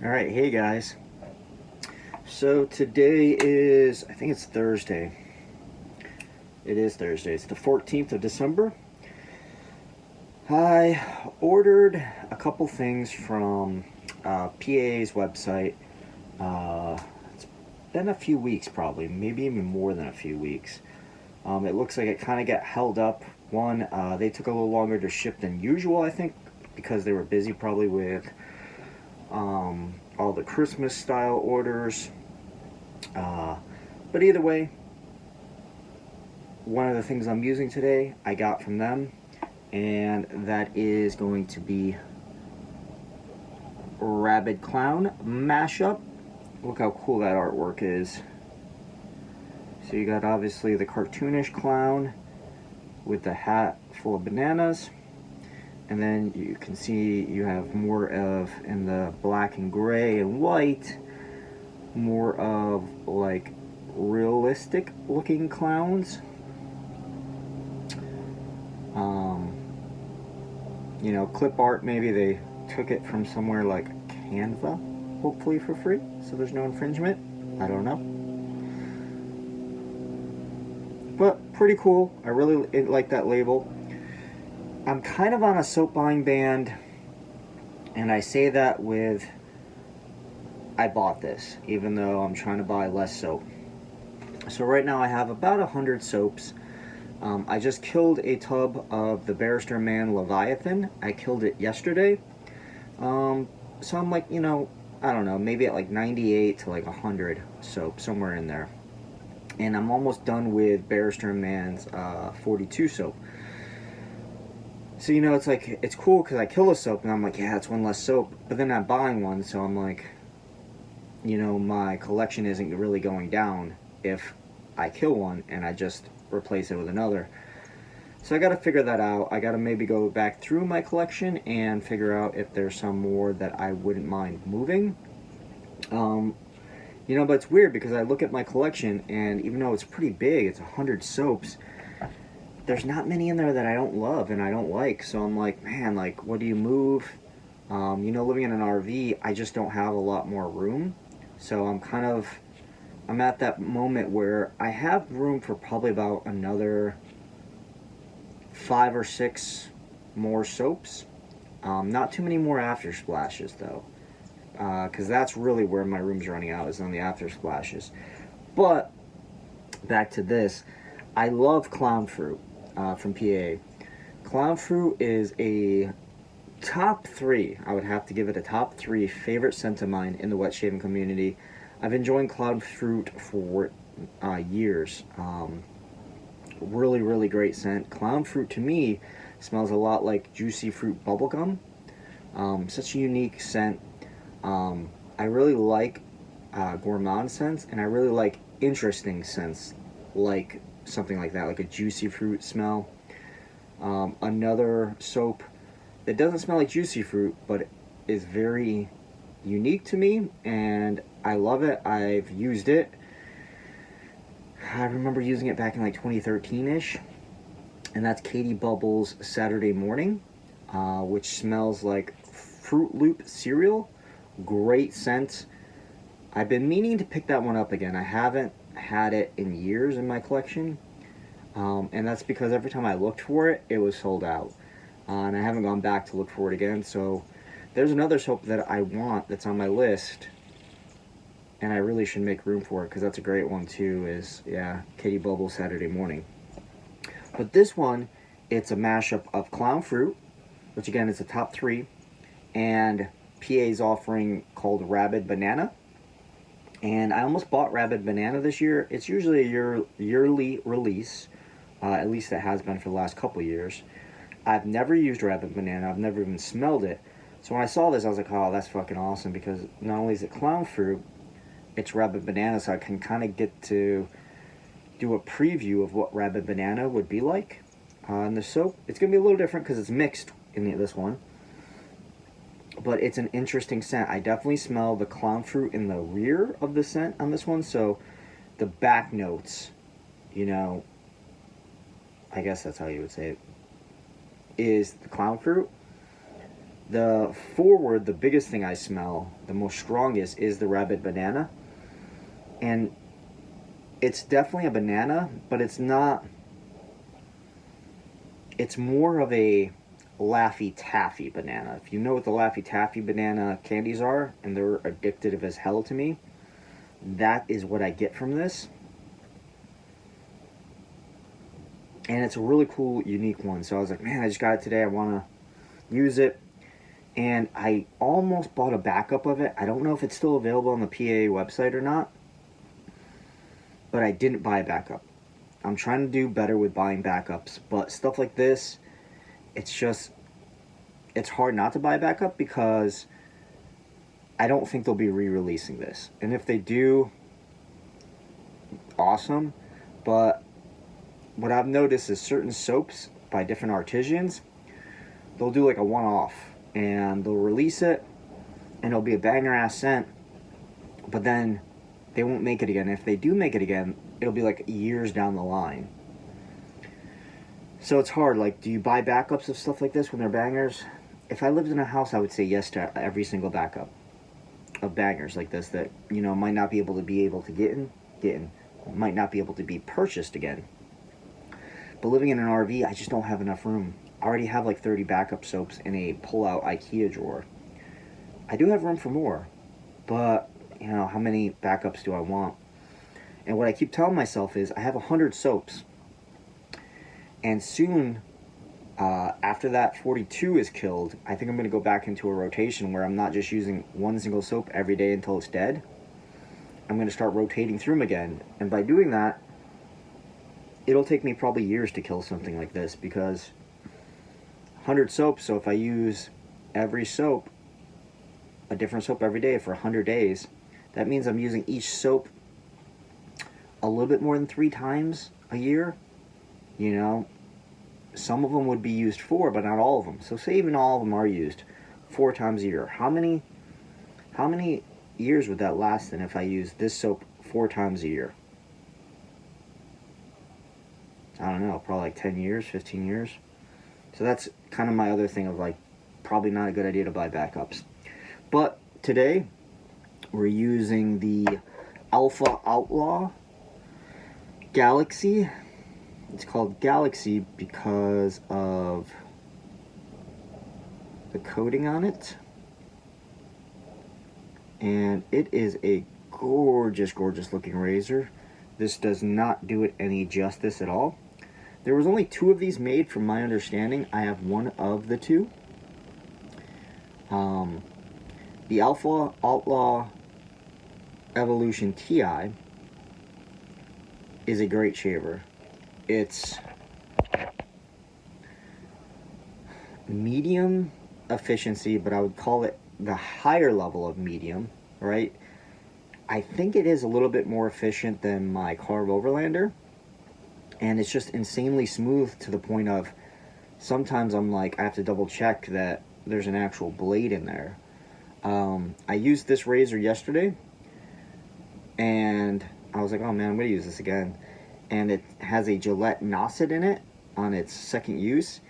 All right, hey guys. So today is, I think it's Thursday. It is Thursday. It's the 14th of December. I ordered a couple things from PAA's website. It's been a few weeks, probably, maybe even more than a few weeks. It looks like it kind of got held up. One, they took a little longer to ship than usual, I think, because they were busy probably with all the Christmas style orders. But either way, one of the things I'm using today I got from them, and that is going to be Rabid Clown mashup. Look how cool that artwork is. So you got obviously the cartoonish clown with the hat full of bananas, and then you can see you have more of, in the black and gray and white, more of like realistic looking clowns. You know, clip art, maybe they took it from somewhere like Canva, hopefully for free, so there's no infringement. I don't know. But pretty cool. I really like that label. I'm kind of on a soap buying ban, and I say that with, I bought this, even though I'm trying to buy less soap. So right now I have about 100 soaps. I just killed a tub of the Barrister Man Leviathan. I killed it yesterday. So I'm like, you know, I don't know, maybe at like 98 to like 100 soap, somewhere in there. And I'm almost done with Barrister Man's 42 soap. So, you know, it's like, it's cool because I kill a soap and I'm like, yeah, it's one less soap. But then I'm buying one, so I'm like, you know, my collection isn't really going down if I kill one and I just replace it with another. So I got to figure that out. I got to maybe go back through my collection and figure out if there's some more that I wouldn't mind moving. You know, but it's weird because I look at my collection, and even though it's pretty big, it's 100 soaps, there's not many in there that I don't love and I don't like. So I'm like, man, like, what do you move? You know, living in an RV, I just don't have a lot more room. So I'm at that moment where I have room for probably about another 5 or 6 more soaps. Not too many more after splashes though, because that's really where my room's running out, is on the after splashes. But back to this, I love Clown Fruit from PAA. Clown Fruit is a top 3. I would have to give it a top 3 favorite scent of mine in the wet shaving community. I've been enjoying Clown Fruit for years. Really, really great scent. Clown Fruit to me smells a lot like juicy fruit bubblegum. Such a unique scent. I really like gourmand scents, and I really like interesting scents, like something like that, like a juicy fruit smell. Another soap that doesn't smell like juicy fruit, but is very unique to me, and I love it. I've used it. I remember using it back in like 2013-ish, and that's Katie Bubble's Saturday Morning, which smells like Fruit Loop cereal. Great scent. I've been meaning to pick that one up again. I haven't had it in years in my collection, and that's because every time I looked for it, it was sold out, and I haven't gone back to look for it again. So there's another soap that I want that's on my list, and I really should make room for it because that's a great one too, is, yeah, Katie Bubble Saturday Morning. But this one, it's a mashup of Clown Fruit, which again is a top 3, and PA's offering called Rabid Banana. And I almost bought Rabid Banana this year. It's usually a yearly release, at least it has been for the last couple years. I've never used Rabid Banana. I've never even smelled it. So when I saw this, I was like, oh, that's fucking awesome, because not only is it Clown Fruit, it's Rabid Banana, so I can kind of get to do a preview of what Rabid Banana would be like in the soap. It's going to be a little different because it's mixed in this one, but it's an interesting scent. I definitely smell the Clown Fruit in the rear of the scent on this one, so the back notes, you know, I guess that's how you would say it, is the Clown Fruit. The forward, the biggest thing I smell, the most strongest, is the Rabid Banana. And it's definitely a banana, but it's not, it's more of a Laffy Taffy banana. If you know what the Laffy Taffy banana candies are, and they're addictive as hell to me, that is what I get from this. And it's a really cool, unique one. So I was like, man, I just got it today. I want to use it. And I almost bought a backup of it. I don't know if it's still available on the PAA website or not. But I didn't buy a backup. I'm trying to do better with buying backups. But stuff like this, it's just, it's hard not to buy a backup because I don't think they'll be re-releasing this. And if they do, awesome. But what I've noticed is certain soaps by different artisans, they'll do like a one-off and they'll release it and it'll be a banger ass scent, but then they won't make it again. If they do make it again, it'll be like years down the line. So it's hard. Like, do you buy backups of stuff like this when they're bangers? If I lived in a house, I would say yes to every single backup of bangers like this that, you know, might not be able to get in, might not be able to be purchased again. But living in an RV, I just don't have enough room. I already have like 30 backup soaps in a pull-out IKEA drawer. I do have room for more, but, you know, how many backups do I want? And what I keep telling myself is I have 100 soaps. And soon, after that 42 is killed, I think I'm going to go back into a rotation where I'm not just using one single soap every day until it's dead. I'm going to start rotating through them again. And by doing that, it'll take me probably years to kill something like this because 100 soaps, so if I use every soap, a different soap every day for 100 days, that means I'm using each soap a little bit more than 3 times a year. You know, some of them would be used 4, but not all of them. So say even all of them are used 4 times a year. How many years would that last then if I use this soap 4 times a year? I don't know, probably like 10 years, 15 years. So that's kind of my other thing of like, probably not a good idea to buy backups. But today, we're using the Outlaw Galaxy. It's called Galaxy because of the coating on it. And it is a gorgeous, gorgeous looking razor. This does not do it any justice at all. There was only 2 of these made from my understanding. I have one of the 2. The Outlaw Evolution Ti is a great shaver. It's medium efficiency, but I would call it the higher level of medium, right? I think it is a little bit more efficient than my Carve Overlander, and it's just insanely smooth to the point of sometimes I'm like, I have to double check that there's an actual blade in there. I used this razor yesterday, and I was like, oh man, I'm gonna use this again. And it has a Gillette Nacet in it on its second use.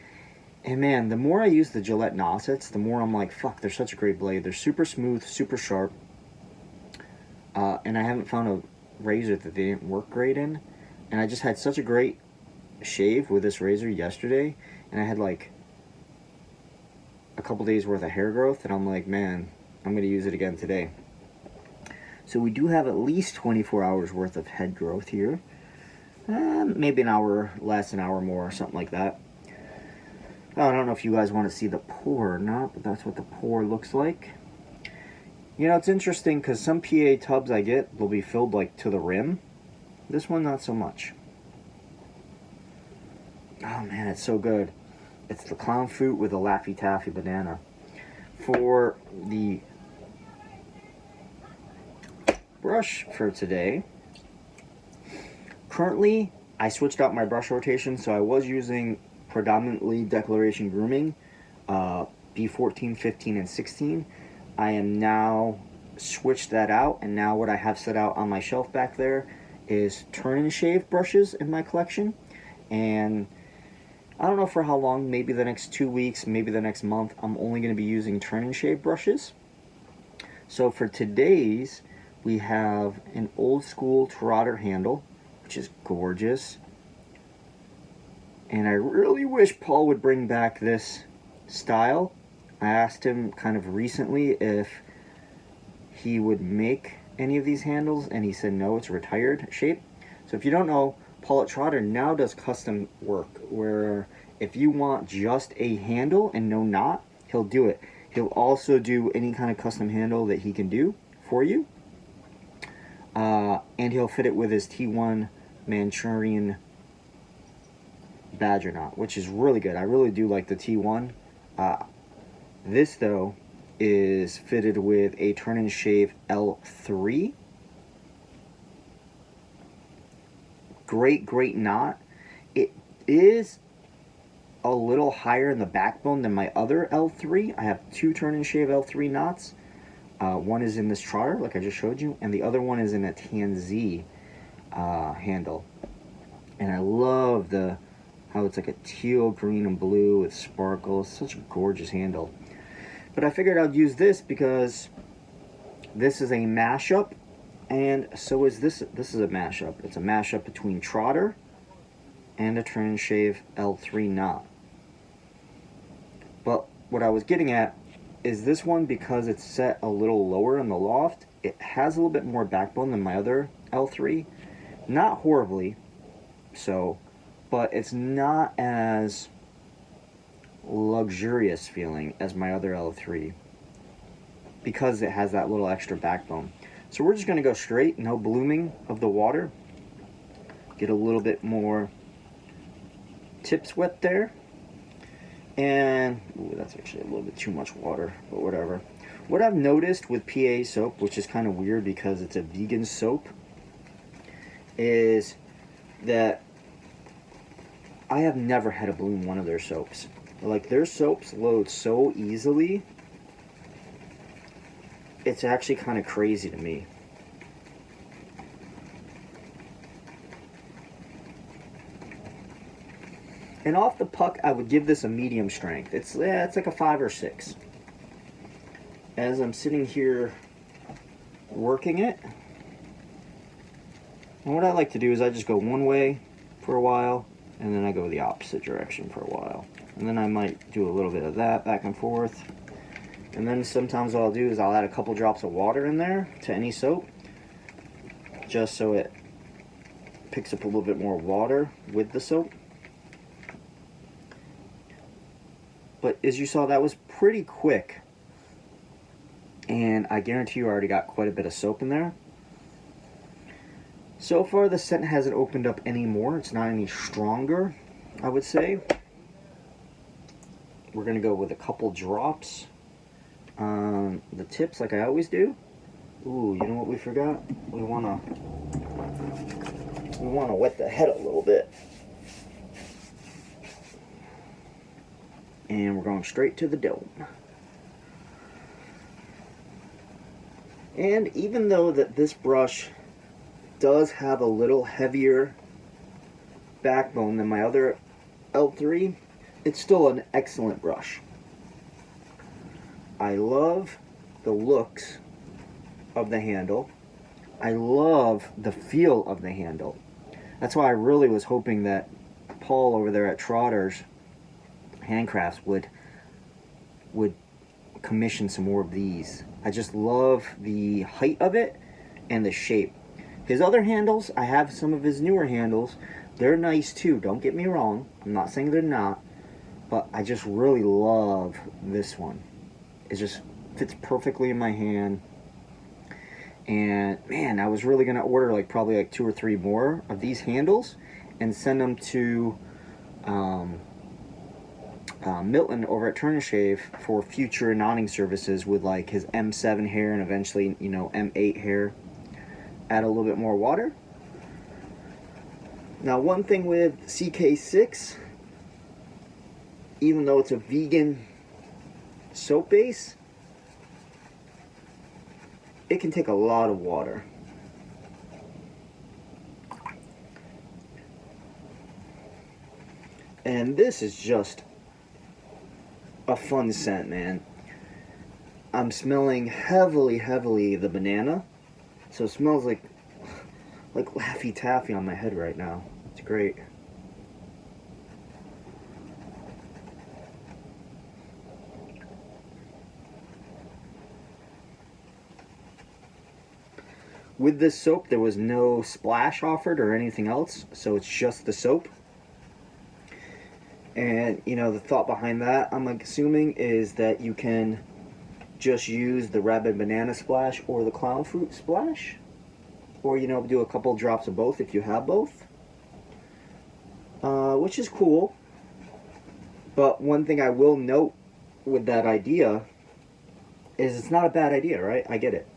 And man, the more I use the Gillette Nacets, the more I'm like, fuck, they're such a great blade. They're super smooth, super sharp. And I haven't found a razor that they didn't work great in. And I just had such a great shave with this razor yesterday. And I had like a couple days worth of hair growth. And I'm like, man, I'm going to use it again today. So we do have at least 24 hours worth of head growth here. Maybe an hour less, an hour more, something like that. I don't know if you guys want to see the pour or not, but that's what the pour looks like. You know, it's interesting because some PA tubs I get will be filled like to the rim. This one, not so much. Oh man, it's so good. It's the clown fruit with a Laffy Taffy banana. For the brush for today, currently I switched out my brush rotation, so I was using predominantly Declaration Grooming, B14, 15, and 16. I am now switched that out, and now what I have set out on my shelf back there is turn and shave brushes in my collection. And I don't know for how long, maybe the next 2 weeks, maybe the next month, I'm only going to be using turn and shave brushes. So for today's, we have an old school Trotter handle, which is gorgeous. And I really wish Paul would bring back this style. I asked him kind of recently if he would make any of these handles, and he said no, it's a retired shape. So if you don't know, Paul at Trotter now does custom work, where if you want just a handle and no knot, he'll do it. He'll also do any kind of custom handle that he can do for you. And he'll fit it with his T1 Manchurian Badger knot, which is really good. I really do like the T1. This, though, is fitted with a Turn and Shave L3. Great knot. It is a little higher in the backbone than my other L3. I have two Turn and Shave L3 knots. One is in this Trotter, like I just showed you, and the other one is in a TNS handle. And I love how it's like a teal, green, and blue with sparkles. Such a gorgeous handle. But I figured I'd use this because this is a mashup, and so is this. This is a mashup. It's a mashup between Trotter and a Turn and Shave L3 knot. But what I was getting at is this one, because it's set a little lower in the loft, it has a little bit more backbone than my other L3. Not horribly so, but it's not as luxurious feeling as my other L3 because it has that little extra backbone. So we're just going to go straight, no blooming of the water. Get a little bit more tips wet there. And ooh, that's actually a little bit too much water, but whatever. What I've noticed with PAA soap, which is kind of weird because it's a vegan soap, is that I have never had a bloom one of their soaps. Like, their soaps load so easily, it's actually kind of crazy to me. And off the puck, I would give this a medium strength. It's like a 5 or 6. As I'm sitting here working it, and what I like to do is I just go one way for a while, and then I go the opposite direction for a while. And then I might do a little bit of that back and forth. And then sometimes what I'll do is I'll add a couple drops of water in there to any soap, just so it picks up a little bit more water with the soap. But as you saw, that was pretty quick. And I guarantee you I already got quite a bit of soap in there. So far, the scent hasn't opened up any more. It's not any stronger, I would say. We're going to go with a couple drops on the tips like I always do. Ooh, you know what we forgot? We want to wet the head a little bit. And we're going straight to the dome. And even though that this brush does have a little heavier backbone than my other L3, it's still an excellent brush. I love the looks of the handle. I love the feel of the handle. That's why I really was hoping that Paul over there at Trotter's Handcrafts would commission some more of these. I just love the height of it and the shape. His other handles, I have some of his newer handles. They're nice too, don't get me wrong. I'm not saying they're not, but I just really love this one. It just fits perfectly in my hand. And man, I was really gonna order probably like 2 or 3 more of these handles and send them to Milton over at Turn and Shave for future knotting services with like his M7 hair and eventually, you know, M8 hair. Add a little bit more water. Now, one thing with CK6, even though it's a vegan soap base, it can take a lot of water. And this is just a fun scent, man. I'm smelling heavily the banana. So it smells like Laffy Taffy on my head right now. It's great. With this soap, there was no splash offered or anything else, so it's just the soap. And, you know, the thought behind that, I'm assuming, is that you can just use the Rabid Banana Splash or the Clown Fruit Splash. Or, you know, do a couple drops of both if you have both. Which is cool. But one thing I will note with that idea is it's not a bad idea, right? I get it.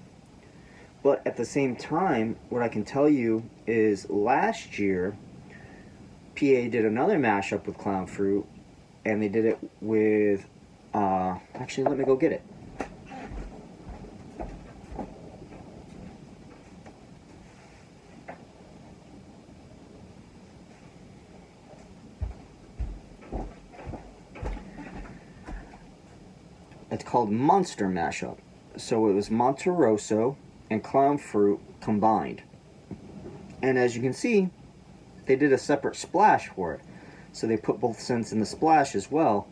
But at the same time, what I can tell you is last year, PA did another mashup with Clown Fruit, and they did it with, actually, let me go get it. It's called Monster Mashup. So it was Monterosso and Clown Fruit combined. And as you can see, they did a separate splash for it. So they put both scents in the splash as well.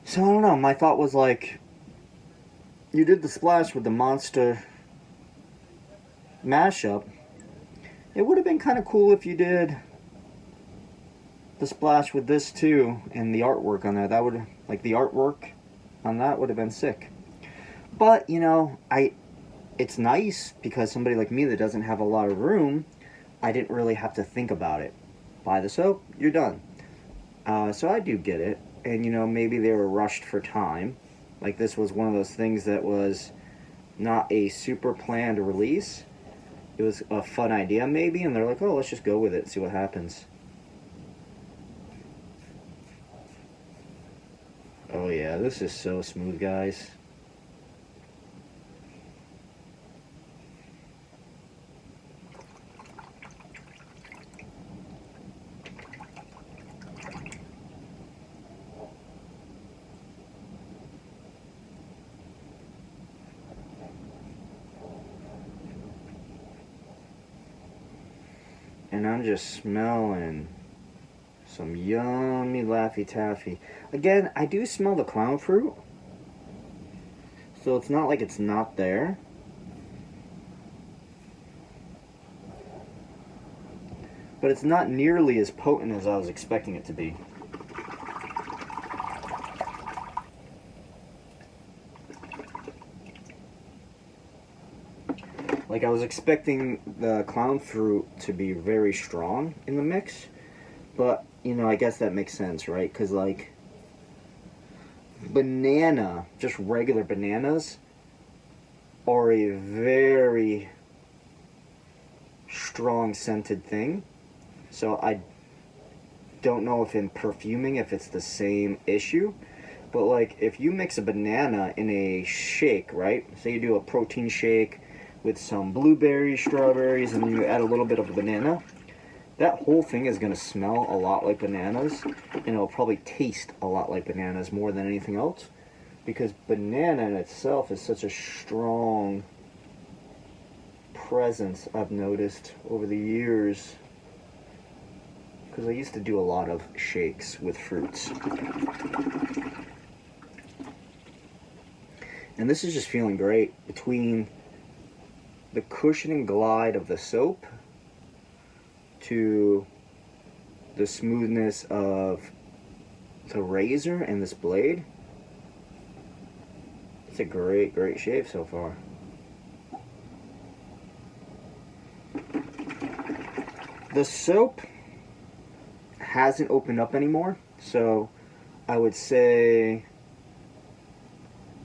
So I don't know, my thought was like, you did the splash with the Monster mashup. It would have been kind of cool if you did the splash with this too, and the artwork on there. That would, like, the artwork on that would have been sick. But, you know, it's nice because somebody like me that doesn't have a lot of room, I didn't really have to think about it. Buy the soap, you're done. So I do get it. And, you know, maybe they were rushed for time. Like, this was one of those things that was not a super planned release. It was a fun idea, maybe, and they're like, oh, let's just go with it and see what happens. Oh, yeah, this is so smooth, guys. And I'm just smelling some yummy Laffy Taffy. Again, I do smell the Clown Fruit, so it's not like it's not there. But it's not nearly as potent as I was expecting it to be. Like, I was expecting the Clown Fruit to be very strong in the mix, but, you know, I guess that makes sense, right? Because, like, banana, just regular bananas, are a very strong scented thing. So I don't know if in perfuming, if it's the same issue. But, like, if you mix a banana in a shake, right? Say you do a protein shake with some blueberries, strawberries, and then you add a little bit of banana, that whole thing is going to smell a lot like bananas, and it'll probably taste a lot like bananas more than anything else, because banana in itself is such a strong presence, I've noticed over the years, because I used to do a lot of shakes with fruits. And this is just feeling great between the cushioning glide of the soap to the smoothness of the razor and this blade. It's a great shave so far. The soap hasn't opened up anymore, so I would say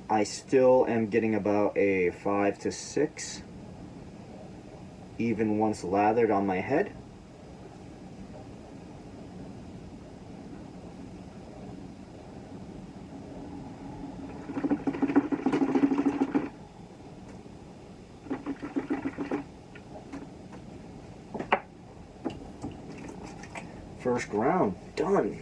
I still am getting about a 5 to 6, even once lathered on my head. first round. Done.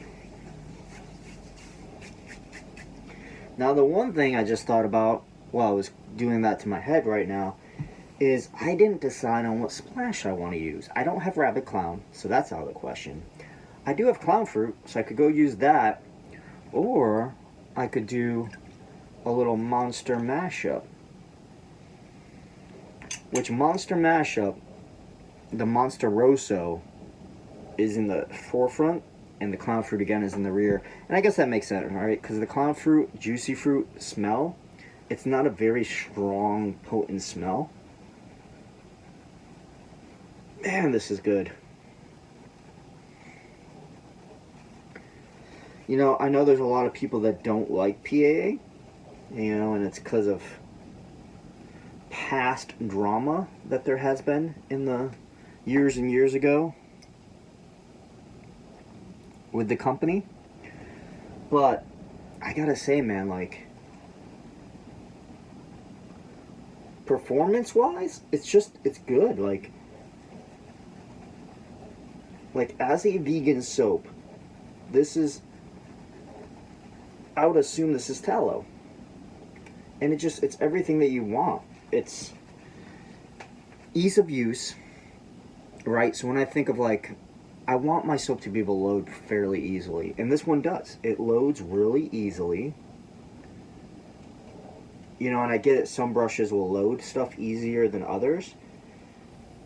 Now the one thing I just thought about while I was doing that to my head right now is I didn't decide on what splash I want to use. I don't have Rabid Clown, so that's out of the question. I do have Clown Fruit, so I could go use that, or I could do a little monster mashup. Which monster mashup, the Monster Rosso is in the forefront, and the Clown Fruit again is in the rear. And I guess that makes sense, right? Because the Clown Fruit, Juicy Fruit smell, it's not a very strong, potent smell. Man, this is good. You know, I know there's a lot of people that don't like PAA, you know, and it's because of past drama that there has been in the years and years ago with the company. But I gotta say, man, like, performance wise, it's good. Like as a vegan soap, this is, I would assume this is tallow, and it's everything that you want. It's ease of use, right? So when I think of, like, I want my soap to be able to load fairly easily, and this one does. It loads really easily. You know, and I get it, some brushes will load stuff easier than others,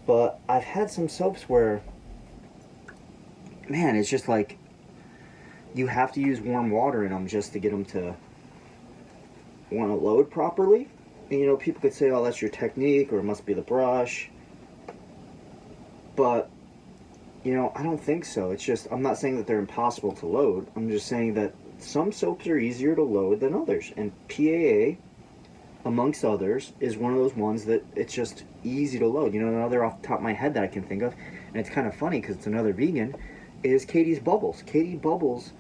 but I've had some soaps where, man, it's just like you have to use warm water in them just to get them to want to load properly. And, you know, people could say, oh, that's your technique, or it must be the brush. But, you know, I don't think so. It's just, I'm not saying that they're impossible to load. I'm just saying that some soaps are easier to load than others. And PAA, amongst others, is one of those ones that it's just easy to load. You know, another off the top of my head that I can think of, and it's kind of funny because it's another vegan, is Katie's Bubbles. Katie Bubbles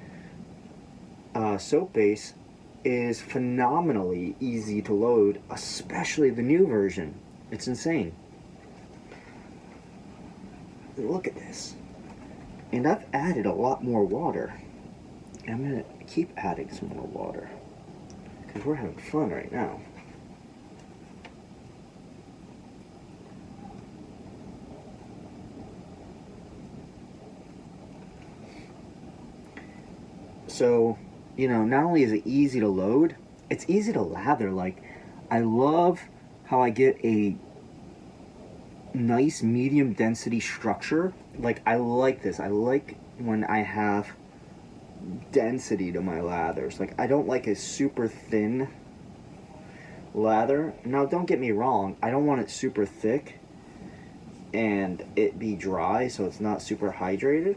soap base is phenomenally easy to load, especially the new version. It's insane. Look at this. And I've added a lot more water. I'm going to keep adding some more water because we're having fun right now. So, you know, not only is it easy to load, it's easy to lather. Like, I love how I get a nice medium density structure. Like, I like this. I like when I have density to my lathers. Like, I don't like a super thin lather. Now, don't get me wrong, I don't want it super thick and it be dry so it's not super hydrated.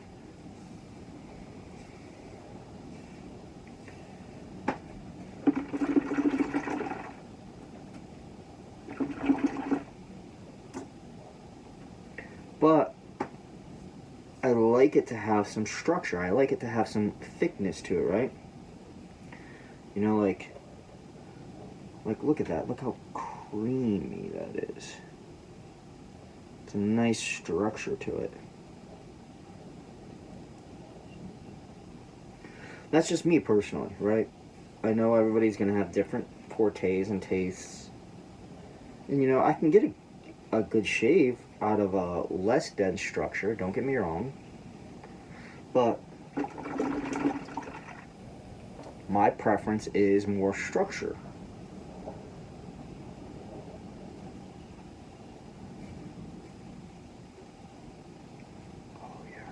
But I like it to have some structure. I like it to have some thickness to it, right? You know, like look at that. Look how creamy that is. It's a nice structure to it. That's just me personally, right? I know everybody's going to have different fortes and tastes. And, you know, I can get a good shave out of a less dense structure, don't get me wrong, but my preference is more structure. Oh yeah.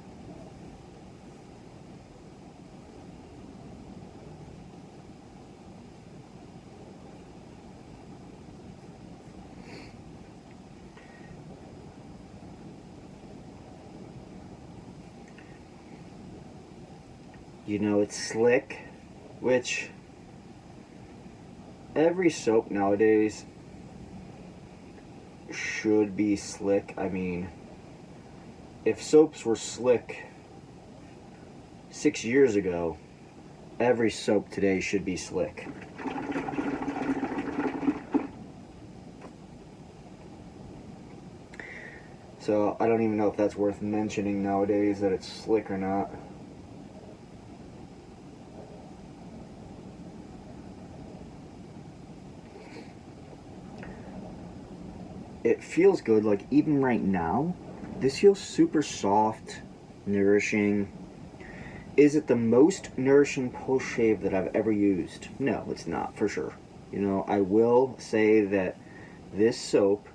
You know, it's slick, which every soap nowadays should be slick. I mean, if soaps were slick 6 years ago, every soap today should be slick. So I don't even know if that's worth mentioning nowadays, that it's slick or not. It feels good, like even right now, this feels super soft, nourishing. Is it the most nourishing post-shave that I've ever used? No, it's not, for sure. You know, I will say that this soap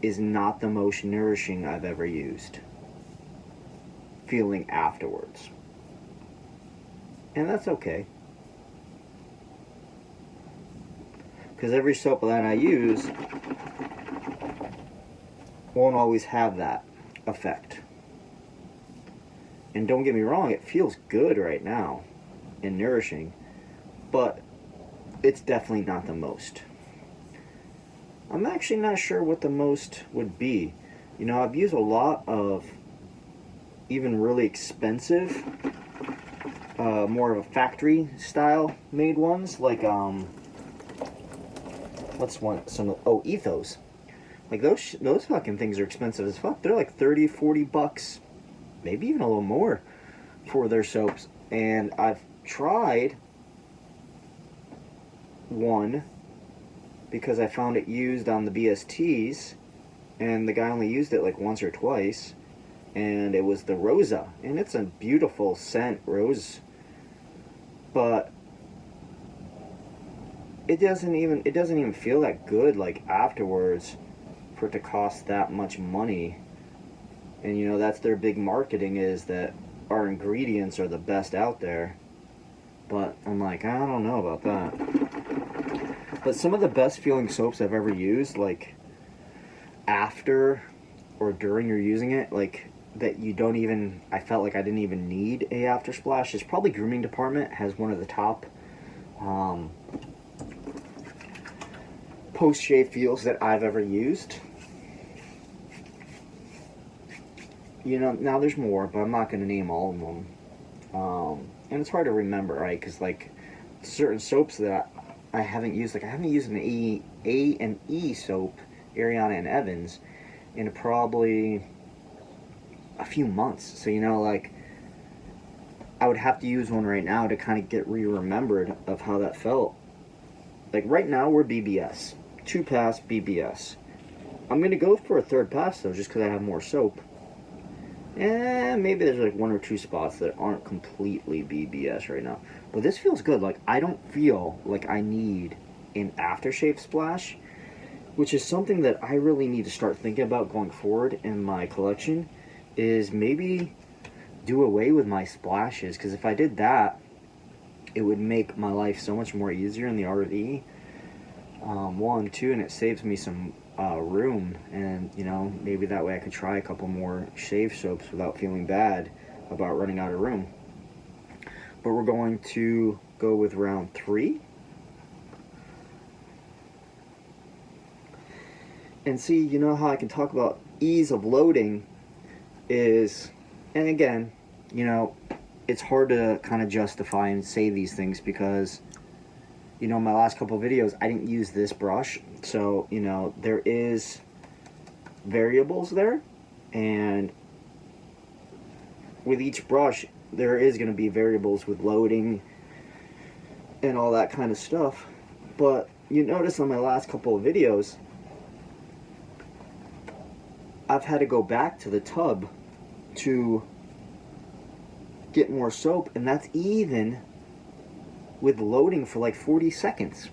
is not the most nourishing I've ever used, feeling afterwards. And that's okay. Because every soap that I use won't always have that effect. And don't get me wrong, it feels good right now and nourishing, but it's definitely not the most. I'm actually not sure what the most would be. You know, I've used a lot of even really expensive, more of a factory style made ones, like what's one, Ethos. Like those fucking things are expensive as fuck. They're like 30, 40 bucks, maybe even a little more for their soaps. And I've tried one because I found it used on the BSTs, and the guy only used it like once or twice, and it was the Rosa, and it's a beautiful scent, rose, but it doesn't even feel that good like afterwards for it to cost that much money. And you know, that's their big marketing, is that our ingredients are the best out there. But I'm like, I don't know about that. But some of the best feeling soaps I've ever used, like after or during you're using it, like that you don't even, I felt like I didn't even need a after splash, is probably Grooming Department has one of the top post-shave feels that I've ever used. You know, now there's more, but I'm not going to name all of them. And it's hard to remember, right? Because, like, certain soaps that I haven't used, like, I haven't used an A and E soap, Ariana and Evans, in probably a few months. So, you know, like, I would have to use one right now to kind of get re-remembered of how that felt. Like, right now, we're BBS. 2 pass BBS. I'm going to go for a 3rd pass, though, just because I have more soap. And maybe there's like 1 or 2 spots that aren't completely BBS right now. But this feels good. Like, I don't feel like I need an aftershave splash, which is something that I really need to start thinking about going forward in my collection, is maybe do away with my splashes. Because if I did that, it would make my life so much more easier in the RV. 1, 2, and it saves me some room, and you know, maybe that way I could try a couple more shave soaps without feeling bad about running out of room. But we're going to go with round 3 and see, you know, how I can talk about ease of loading is, and again, you know, it's hard to kind of justify and say these things because, you know, my last couple of videos, I didn't use this brush. So, you know, there is variables there. And with each brush, there is going to be variables with loading and all that kind of stuff. But you notice on my last couple of videos, I've had to go back to the tub to get more soap. And that's even with loading for like 40 seconds.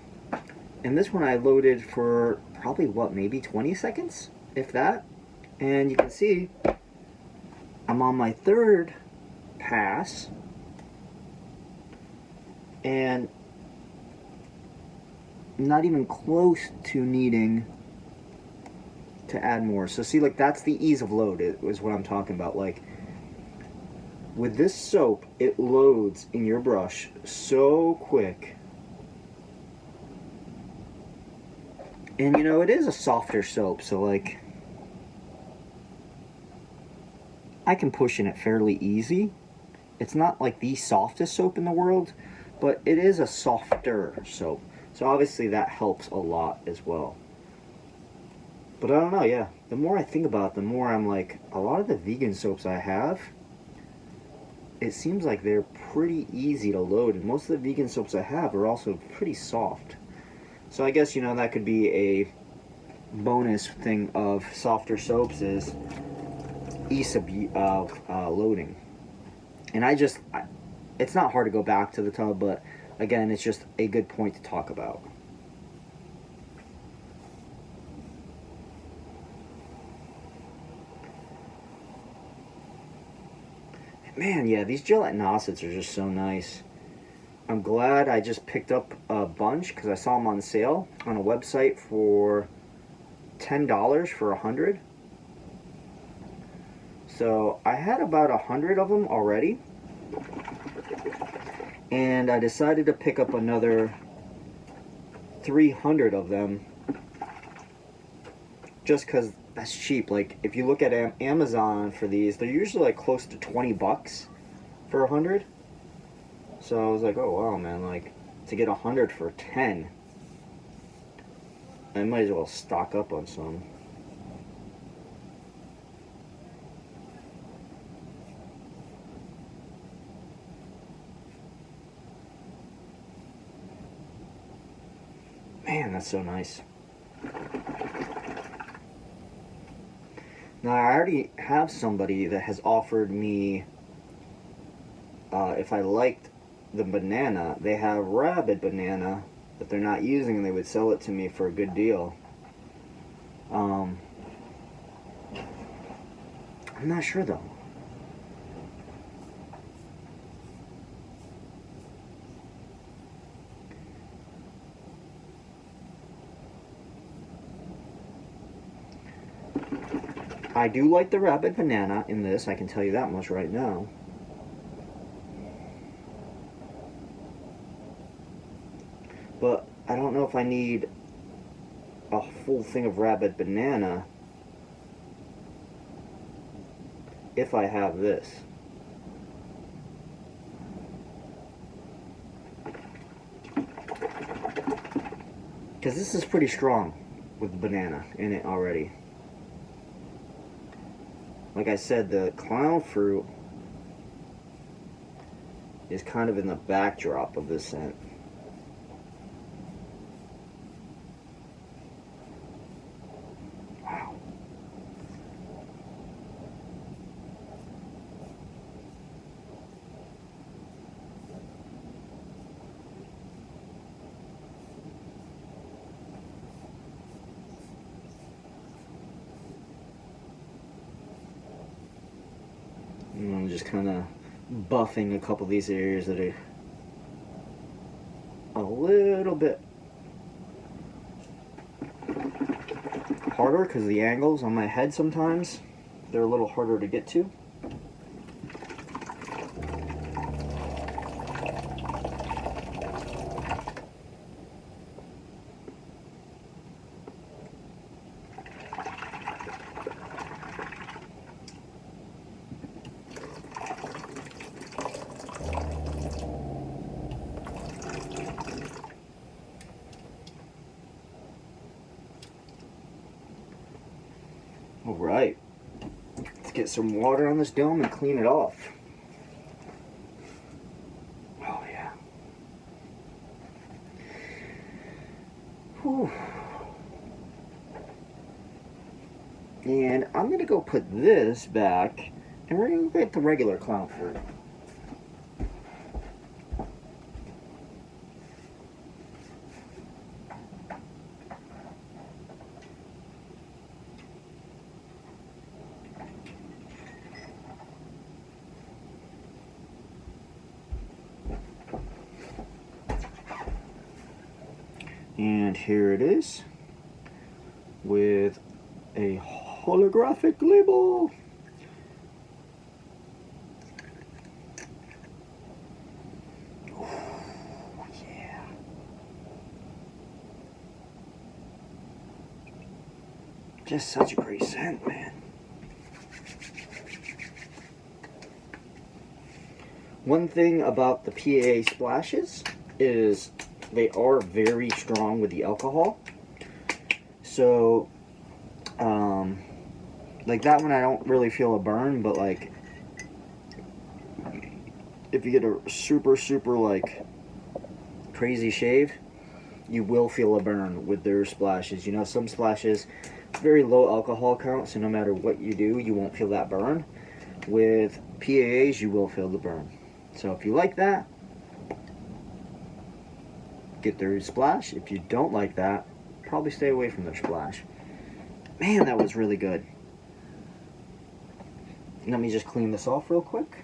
And this one I loaded for probably, what, maybe 20 seconds, if that. And you can see I'm on my 3rd pass, and not even close to needing to add more. So see, like, that's the ease of load is what I'm talking about. Like, with this soap, it loads in your brush so quick. And you know, it is a softer soap, so like, I can push in it fairly easy. It's not like the softest soap in the world, but it is a softer soap. So obviously that helps a lot as well. But I don't know, yeah. the more I think about it, the more I'm like, a lot of the vegan soaps I have, it seems like they're pretty easy to load, and most of the vegan soaps I have are also pretty soft. So I guess, you know, that could be a bonus thing of softer soaps is ease of loading. And it's not hard to go back to the tub, but again, it's just a good point to talk about. Man, yeah, these Gillette Nacets are just so nice. I'm glad I just picked up a bunch because I saw them on sale on a website for $10 for 100. So I had about 100 of them already, and I decided to pick up another 300 of them just because that's cheap. Like, if you look at Amazon for these, they're usually like close to 20 bucks for 100. So I was like, oh wow, man, like, to get 100 for 10, I might as well stock up on some. Man, that's so nice. Now, I already have somebody that has offered me, if I liked the banana, they have Rabid Banana that they're not using, and they would sell it to me for a good deal. I'm not sure though. I do like the Rabid Banana in this, I can tell you that much right now. But I don't know if I need a full thing of Rabid Banana if I have this. Because this is pretty strong with banana in it already. Like I said, the clown fruit is kind of in the backdrop of this scent. Wow. And I'm just kind of buffing a couple of these areas that are a little bit harder because the angles on my head sometimes, they're a little harder to get to. Alright, let's get some water on this dome and clean it off. Oh yeah. Whew. And I'm going to go put this back, and we're going to get the regular clown fruit. And here it is with a holographic label. Ooh, yeah. Just such a great scent, man. One thing about the PAA splashes is they are very strong with the alcohol. So Like that one I don't really feel a burn, but like if you get a super like crazy shave, you will feel a burn with their splashes. You know, some splashes very low alcohol count, so no matter what you do, you won't feel that burn. With PAAs, you will feel the burn. So if you like that, get their splash. If you don't like that, probably stay away from their splash. Man, that was really good. Let me just clean this off real quick.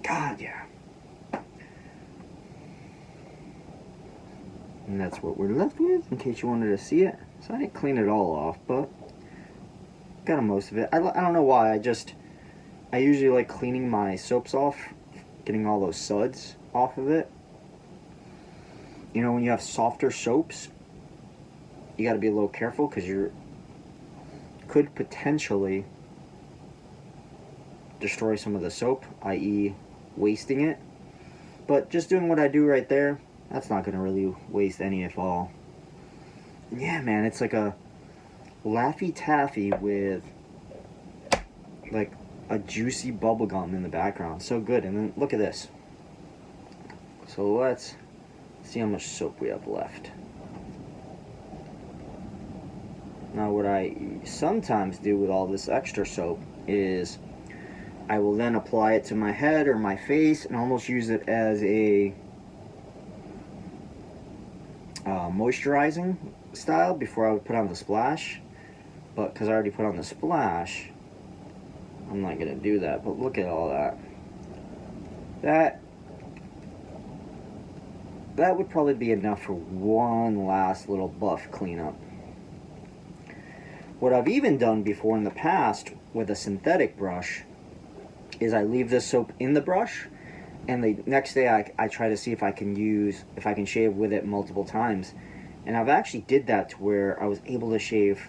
God, yeah. And that's what we're left with, in case you wanted to see it. So I didn't clean it all off, but got most of it. I don't know why, I usually like cleaning my soaps off, getting all those suds off of it. You know, when you have softer soaps, you got to be a little careful because you could potentially destroy some of the soap, i.e. wasting it. But just doing what I do right there, that's not going to really waste any at all. Yeah, man, it's like a Laffy Taffy with like a juicy bubble gum in the background. So good. And then look at this. So let's see how much soap we have left. Now what I sometimes do with all this extra soap is I will then apply it to my head or my face and almost use it as a moisturizing style before I would put on the splash. But because I already put on the splash, I'm not going to do that. But look at all that. That would probably be enough for one last little buff cleanup. What I've even done before in the past with a synthetic brush is I leave this soap in the brush, and the next day I try to see if I can shave with it multiple times. And I've actually did that to where I was able to shave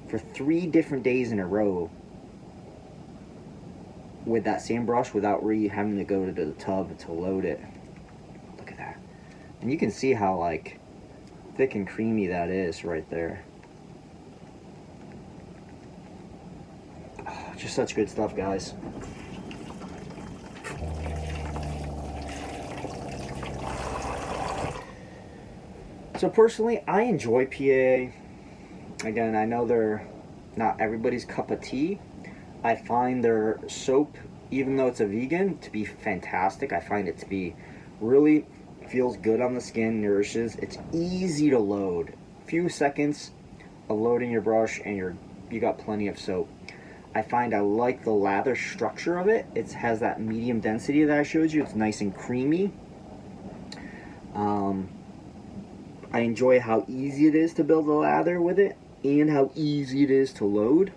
for 3 different days in a row with that same brush without having to go to the tub to load it. Look at that. And you can see how like thick and creamy that is right there. Oh, just such good stuff, guys. So personally, I enjoy PAA. Again, I know they're not everybody's cup of tea. I find their soap, even though it's a vegan, to be fantastic. I find it to be really feels good on the skin, nourishes. It's easy to load. Few seconds of loading your brush and you got plenty of soap. I find I like the lather structure of it. It has that medium density that I showed you. It's nice and creamy. I enjoy how easy it is to build a lather with it and how easy it is to load.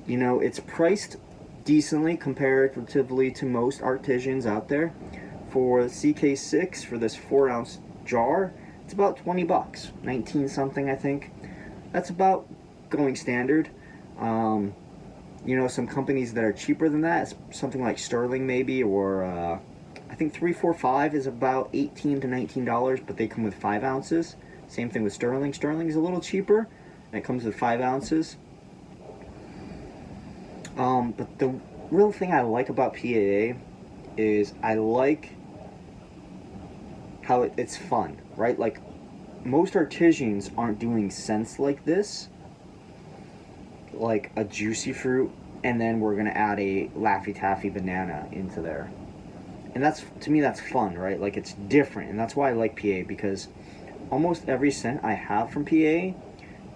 You know, it's priced decently comparatively to most artisans out there. For CK6, for this 4-ounce jar, it's about 20 bucks, 19 something I think. That's about going standard. You know, some companies that are cheaper than that, something like Sterling maybe, or I think 345 is about $18 to $19, but they come with 5 ounces. Same thing with Sterling. Sterling is a little cheaper, and it comes with 5 ounces. But the real thing I like about PAA is I like how it's fun, right? Like, most artisans aren't doing scents like this, like a juicy fruit, and then we're gonna add a Laffy Taffy banana into there. And that's, to me, that's fun, right? Like, it's different, and that's why I like PA, because almost every scent I have from PA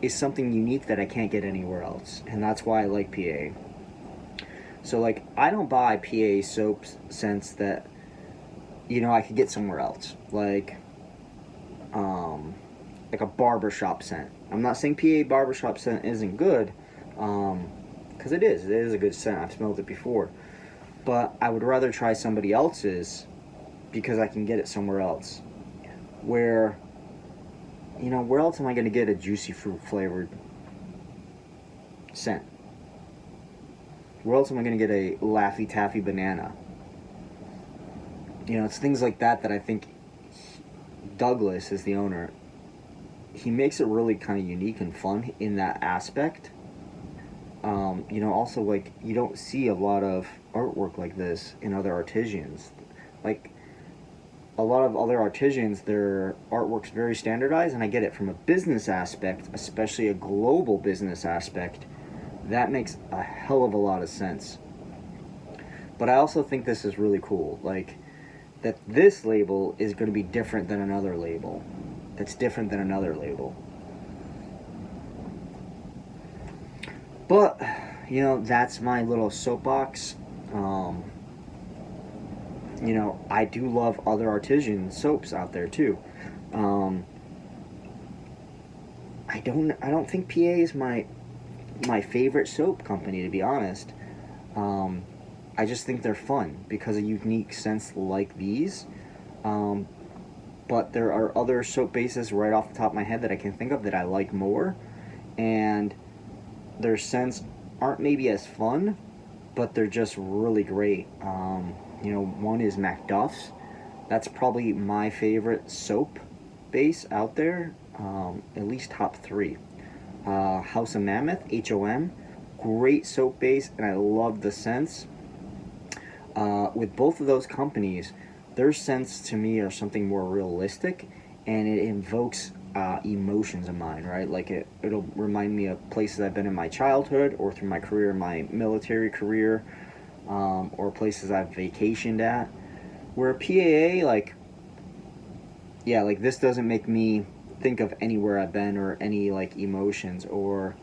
is something unique that I can't get anywhere else, and that's why I like PA. So, like, I don't buy PA soap scents that, you know, I could get somewhere else, like a barbershop scent. I'm not saying PA barbershop scent isn't good, because it is a good scent. I've smelled it before. But I would rather try somebody else's because I can get it somewhere else. Where, you know, where else am I going to get a juicy fruit flavored scent. Where else am I going to get a Laffy Taffy banana? You know, it's things like that that I think Douglas is the owner. He makes it really kind of unique and fun in that aspect. You know, also, like, you don't see a lot of artwork like this in other artisans. Like, a lot of other artisans, their artwork's very standardized, and I get it from a business aspect, especially a global business aspect. That makes a hell of a lot of sense. But I also think this is really cool. Like, that this label is going to be different than another label. That's different than another label. But, you know, that's my little soapbox. You know, I do love other artisan soaps out there too. I don't think PA is my favorite soap company, to be honest. I just think they're fun because of unique scents like these. But there are other soap bases right off the top of my head that I can think of that I like more, and their scents aren't maybe as fun, but they're just really great. You know, one is Macduff's. That's probably my favorite soap base out there, at least top 3. House of Mammoth, HOM, great soap base, and I love the scents. With both of those companies, their scents to me are something more realistic, and it invokes emotions of mine, right? Like it'll remind me of places I've been in my childhood or through my career, my military career, or places I've vacationed at. Where PAA, like, yeah, like this doesn't make me think of anywhere I've been or any like emotions or,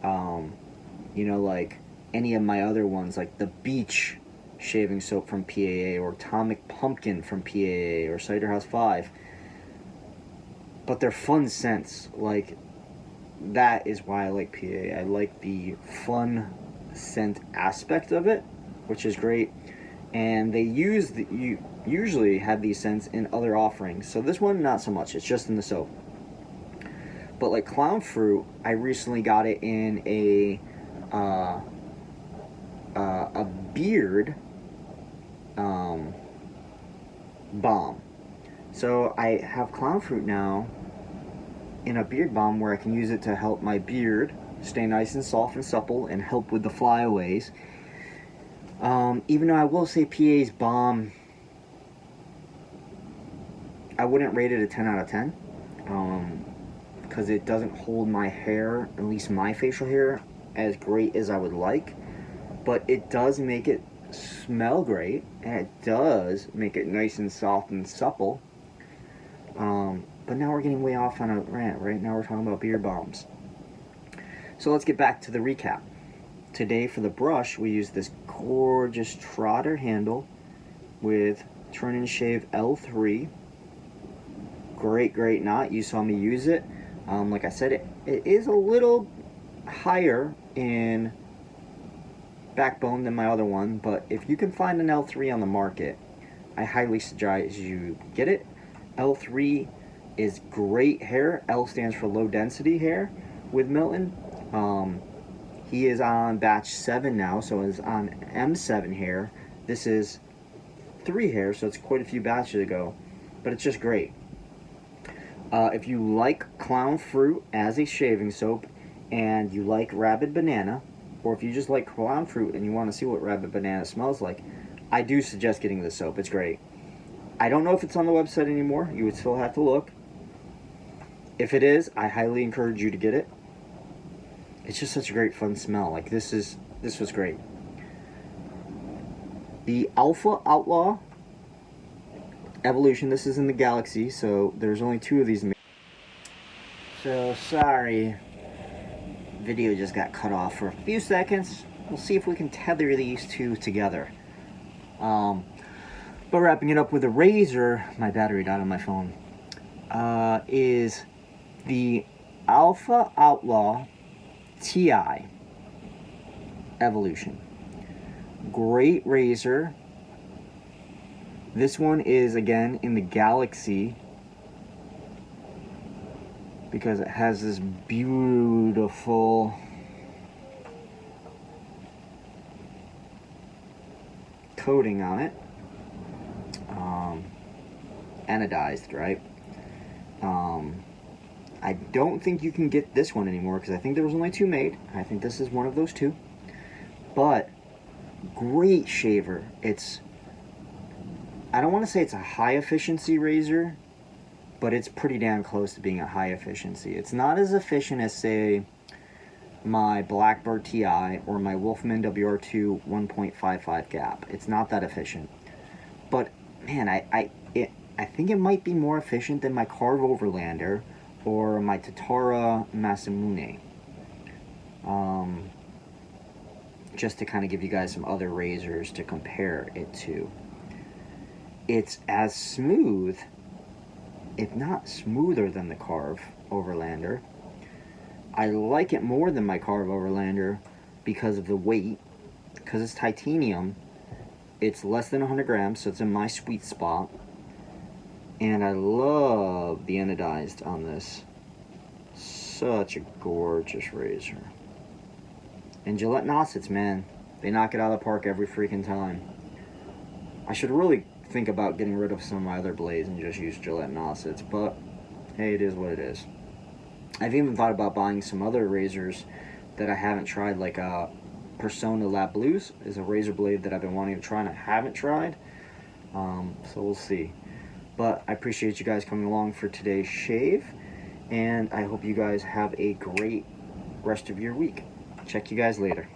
you know, like any of my other ones, like the beach shaving soap from PAA or Atomic Pumpkin from PAA or Cider House 5. But they're fun scents. Like, that is why I like PAA. I like the fun scent aspect of it, which is great. And they you usually have these scents in other offerings. So this one, not so much. It's just in the soap. But like Clown Fruit, I recently got it in a beard balm. So I have Clown Fruit now in a beard balm where I can use it to help my beard stay nice and soft and supple and help with the flyaways. Even though I will say PA's balm, I wouldn't rate it a 10 out of 10. Because it doesn't hold my hair, at least my facial hair, as great as I would like. But it does make it smell great, and it does make it nice and soft and supple. But now we're getting way off on a rant, right? Now we're talking about beard balms. So let's get back to the recap. Today for the brush, we use this gorgeous Trotter handle with Turn and Shave L3. Great knot. You saw me use it. Like I said, it is a little higher in backbone than my other one, but if you can find an L3 on the market, I highly suggest you get it. L3 is great hair. L stands for low density hair with Milton. He is on batch 7 now, so is on M7 hair. This is 3 hair, so it's quite a few batches ago, but it's just great. If you like Clown Fruit as a shaving soap and you like Rabid Banana, or if you just like Clown Fruit and you want to see what Rabid Banana smells like, I do suggest getting this soap. It's great. I don't know if it's on the website anymore. You would still have to look. If it is, I highly encourage you to get it. It's just such a great fun smell. Like this was great. The Outlaw Evolution, this is in the Galaxy, so there's only 2 of these. So sorry, video just got cut off for a few seconds. We'll see if we can tether these 2 together. But wrapping it up with a razor, my battery died on my phone, is the Outlaw Ti Evolution. Great razor. This one is, again, in the Galaxy because it has this beautiful coating on it, anodized, right? I don't think you can get this one anymore because I think there was only 2 made. I think this is one of those 2. But great shaver. I don't want to say it's a high efficiency razor, but it's pretty damn close to being a high efficiency. It's not as efficient as, say, my Blackbird Ti or my Wolfman WR2 1.55 gap. It's not that efficient. But man, I think it might be more efficient than my Carve Overlander or my Tatara Masamune. Just to kind of give you guys some other razors to compare it to. It's as smooth, if not smoother than the Carve Overlander. I like it more than my Carve Overlander because of the weight. Because it's titanium, it's less than 100 grams, so it's in my sweet spot. And I love the anodized on this. Such a gorgeous razor. And Gillette Nacets, man, they knock it out of the park every freaking time. I should really think about getting rid of some of my other blades and just use Gillette Nacets, but hey, it is what it is. I've even thought about buying some other razors that I haven't tried, like Persona Lab Blues is a razor blade that I've been wanting to try and I haven't tried. So we'll see. But I appreciate you guys coming along for today's shave, and I hope you guys have a great rest of your week. Check you guys later.